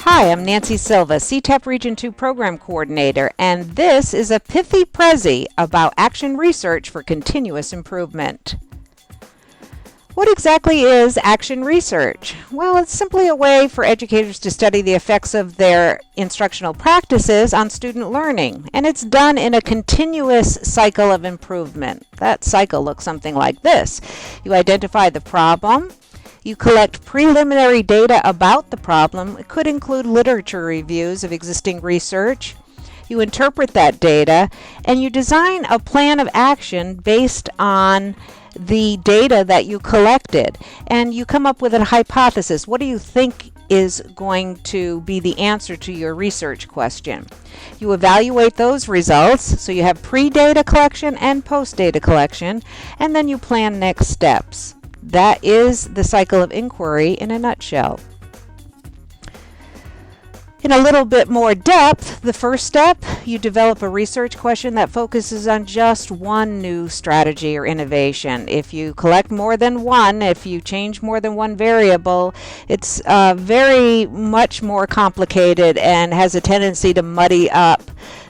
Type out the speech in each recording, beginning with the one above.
Hi, I'm Nancy Silva, CTEP Region 2 Program Coordinator, and this is a pithy Prezi about action research for continuous improvement. What exactly is action research? Well, it's simply a way for educators to study the effects of their instructional practices on student learning, and it's done in a continuous cycle of improvement. That cycle looks something like this. You identify the problem. You collect preliminary data about the problem. It could include literature reviews of existing research. You interpret that data, and you design a plan of action based on the data that you collected. And you come up with a hypothesis. What do you think is going to be the answer to your research question? You evaluate those results, so you have pre-data collection and post-data collection, and then you plan next steps. That is the cycle of inquiry in a nutshell. In a little bit more depth, the first step, you develop a research question that focuses on just one new strategy or innovation. If you collect more than one, if you change more than one variable, it's very much more complicated and has a tendency to muddy up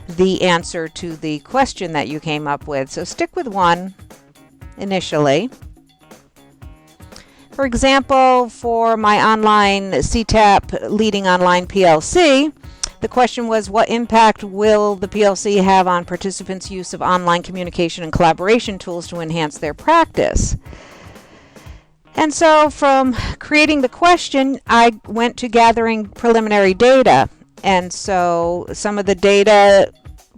the answer to the question that you came up with. So stick with one initially. For example, for my online CTEP Leading Online PLC, the question was, what impact will the PLC have on participants' use of online communication and collaboration tools to enhance their practice? And so from creating the question, I went to gathering preliminary data. And so some of the data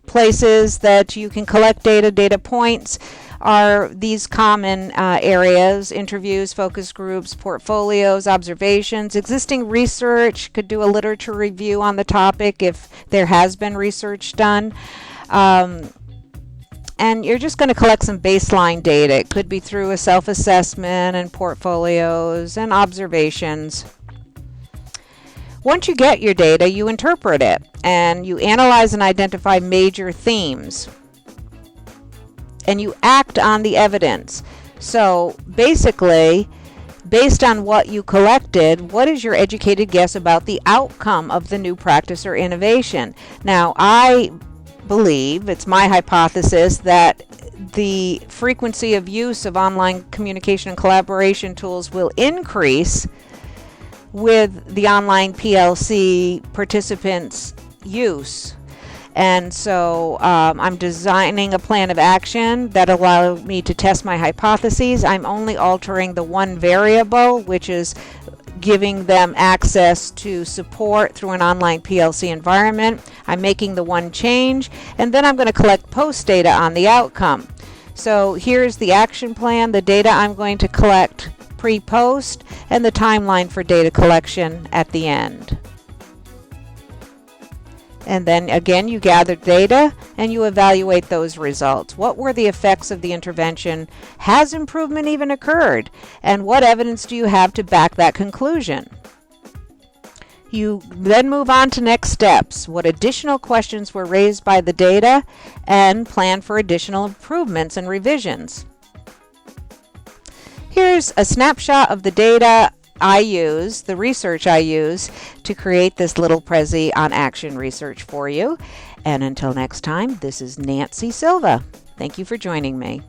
places that you can collect data points are these common areas: interviews, focus groups, portfolios, observations, existing research. Could do a literature review on the topic if there has been research done. And you're just going to collect some baseline data. It could be through a self-assessment and portfolios and observations. Once you get your data, you interpret it and you analyze and identify major themes. And you act on the evidence. So basically, based on what you collected, what is your educated guess about the outcome of the new practice or innovation? Now, I believe, it's my hypothesis, that the frequency of use of online communication and collaboration tools will increase with the online PLC participants' use. And so I'm designing a plan of action that allows me to test my hypotheses. I'm only altering the one variable, which is giving them access to support through an online PLC environment. I'm making the one change, and then I'm going to collect post data on the outcome. So here's the action plan, the data I'm going to collect pre-post, and the timeline for data collection at the end. And then again, you gather data and you evaluate those results. What were the effects of the intervention? Has improvement even occurred? And what evidence do you have to back that conclusion? You then move on to next steps. What additional questions were raised by the data, and plan for additional improvements and revisions. Here's a snapshot of the data I use, the research I use, to create this little Prezi on action research for you. And until next time, this is Nancy Silva. Thank you for joining me.